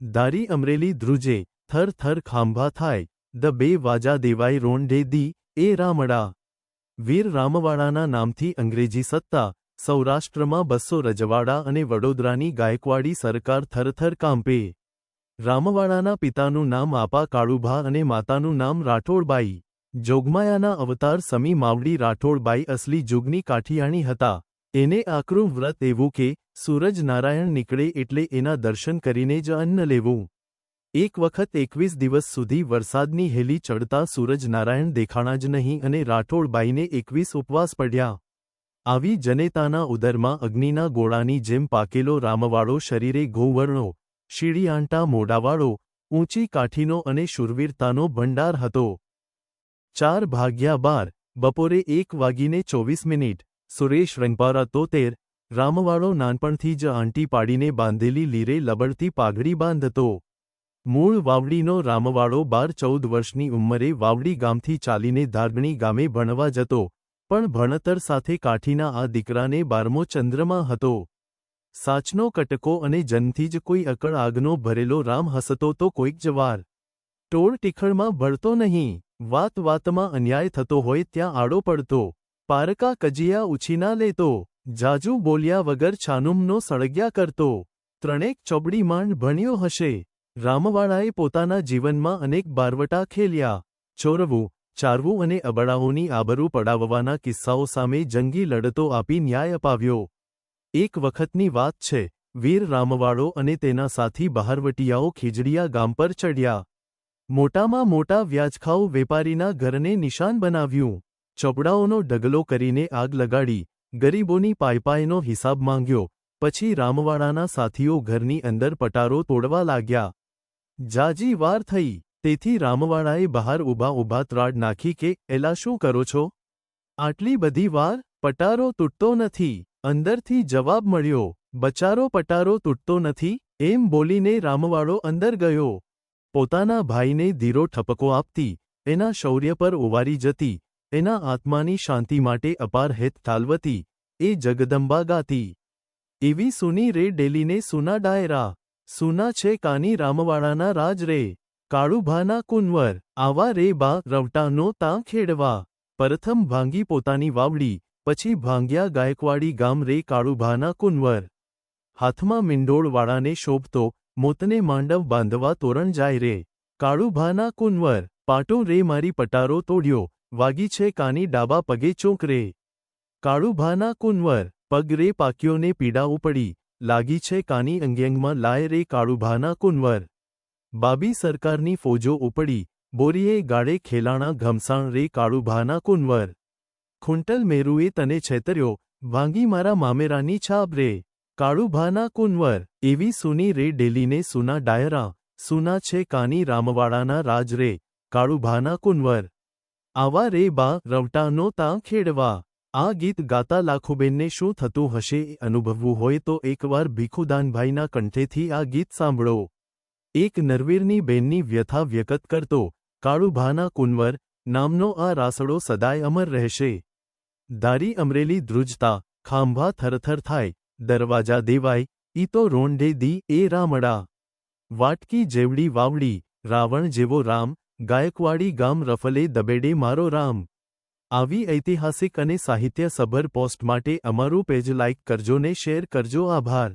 દારી અમરેલી ધ્રુજે, થર થર ખાંભા થાય, દ બે વાજા દેવાય રોંઢે દી, એ રામડા. વીર રામવાડાના નામથી અંગ્રેજી સત્તા, સૌરાષ્ટ્રમાં 200 રજવાડા અને વડોદરાની ગાયકવાડી સરકાર થરથર કાંપે. રામવાડાના પિતાનું નામ આપા કાળુભા અને માતાનું નામ રાઠોડબાઈ. જોગમાયાના અવતાર સમી માવડી રાઠોડબાઈ અસલી જુગની કાઠિયાણી હતા. એને આકરું વ્રત એવું કે સૂરજ નારાયણ નીકળે એટલે એના દર્શન કરીને જ અન્ન લેવું. એક વખત 21 દિવસ સુધી વરસાદની હેલી ચડતા સૂરજ નારાયણ દેખાણા જ નહીં અને રાઠોડબાઈને 21 ઉપવાસ પડ્યા. આવી જનેતાના ઉદરમાં અગ્નિના ગોળાની જેમ પાકેલો રામવાડો શરીરે ઘોવર્ણો, શીળિયાંટા મોઢાવાળો, ઊંચી કાઠીનો અને શૂરવીરતાનો ભંડાર હતો. 4:12 બપોરે 1:24 સુરેશ રંગપારા 73 રામવાડો નાનપણથી જ આંટી પાડીને બાંધેલી લીરે લબડતી પાઘડી બાંધતો. મૂળ વાવડીનો રામવાડો 12-14 વર્ષની ઉંમરે વાવડી ગામથી ચાલીને ધારગણી ગામે ભણવા જતો, પણ ભણતર સાથે કાઠીના આ દીકરાને 12મો ચંદ્રમાં હતો. સાચનો કટકો અને જન્મથી જ કોઈ અકળ આગનો ભરેલો રામ હસતો તો કોઈક જવાર ટોળ ટીખળમાં ભળતો નહીં. વાત વાતમાં અન્યાય થતો હોય ત્યાં આડો પડતો. પારકા કજિયા ઉછીના લેતો. જાજુ બોલ્યા વગર છાનુમનો સળગ્યા કરતો. 3 ચોપડી માંડ ભણ્યો હશે. રામવાડાએ પોતાના જીવનમાં અનેક બારવટા ખેલ્યા. ચોરવું, ચારવું અને અબડાઓની આબરૂ પડાવવાના કિસ્સાઓ સામે જંગી લડતો આપી ન્યાય અપાવ્યો. એક વખતની વાત છે, વીર રામવાડો અને તેના સાથી બહારવટિયાઓ ખીજડીયા ગામ પર ચડ્યા. મોટામાં મોટા વ્યાજખાઉ વેપારીના ઘરને નિશાન બનાવ્યું. ચોપડાઓનો ઢગલો કરીને આગ લગાડી, ગરીબોની પાયપાયનો હિસાબ માંગ્યો. પછી રામવાડાના સાથીઓ ઘરની અંદર પટારો તોડવા લાગ્યા. જાજી વાર થઈ, તેથી રામવાડાએ બહાર ઊભા ત્રાડ નાખી કે એલા શું કરો છો? આટલી બધી વાર? પટારો તૂટતો નથી. અંદરથી જવાબ મળ્યો, બચારો પટારો તૂટતો નથી. એમ બોલીને રામવાડો અંદર ગયો. પોતાના ભાઈને ધીરો ઠપકો આપતી, એના શૌર્ય પર ઓવારી જતી, એના આત્માની શાંતિ માટે અપાર હેત ઠાલવતી, એ જગદંબા ગાતી. એવી સુની રે ડેલીને સુના ડાયરા. સુના છે કાની રામવાડાના રાજ રે. કાળુભાના કુંવર, આવા રે બા રવટાનો તાં ખેડવા. પ્રથમ ભાંગી પોતાની વાવડી, પછી ભાંગ્યા ગાયકવાડી ગામ રે કાળુભાના કુંવર. હાથમાં મીંડોળવાળાને શોભતો, મોતને માંડવ બાંધવા તોરણ જાય રે. કાળુભાના કુંવર, પાટો રે મારી પટારો તોડ્યો, વાગી છે કાની ડાબા પગે ચોંક રે. કાળુભાના કુંવર, પગ રે પાક્યોને પીડા ઉપડી, લાગી છે કાની અંગ્યંગમાં લાય રે. કાળુભાના કુંવર, બાબી સરકારની ફોજો ઉપડી, બોરીએ ગાળે ખેલાણા ઘમસાણ રે. કાળુભાના કુંવર, ખૂંટલ મેરુએ તને છેતર્યો, ભાંગી મારા મામેરાની છાબ રે. કાળુભાના કુંવર, એવી સુની રે ડેલીને સુના ડાયરા. સુના છે કાની રામવાડાના રાજ રે. કાળુભાના કુંવર, આવા રે બા રવટાનો તાં ખેડવા. આ ગીત ગાતા લાખુબેનને શું થતું હશે એ અનુભવવું હોય તો એકવાર ભીખુદાનભાઈના કંઠેથી આ ગીત સાંભળો. એક નરવીરની બેનની વ્યથા વ્યક્ત કરતો કાળુભાના કુંવર નામનો આ રાસડો સદાય અમર રહેશે. દારી અમરેલી ધ્રુજતા, ખાંભા થરથર થાય, દરવાજા દેવાય, ઈ તો રોંઢે દી, એ રામડા. વાટકી જેવડી વાવડી, રાવણ જેવો રામ, ગાયકવાડી ગામ રફલે દબેડે મારો રામ. આવી ઐતિહાસિક અને સાહિત્યસભર પોસ્ટ માટે અમારું પેજ લાઇક કરજો ને શેર કરજો. આભાર.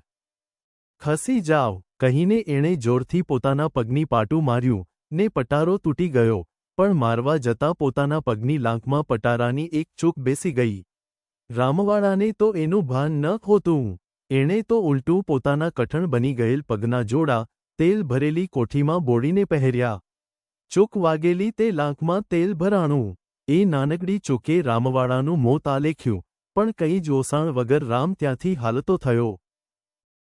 ખસી જાવ, કહીને એણે જોરથી પોતાના પગની પાટું માર્યું, ને પટારો તૂટી ગયો, પણ મારવા જતાં પોતાના પગની લાંકમાં પટારાની એક ચૂક બેસી ગઈ. રામવાડાને તો એનું ભાન ન હોતું. એણે તો ઉલટું પોતાના કઠણ બની ગયેલ પગના જોડા, તેલ ભરેલી કોઠીમાં બોળીને પહેર્યા. ચૂક વાગેલી તે લાંકમાં તેલ ભરાણું. એ નાનકડી ચૂકે રામવાડાનું મોત આલેખ્યું, પણ કંઈ જ ઓસાણ વગર રામ ત્યાંથી હાલતો થયો.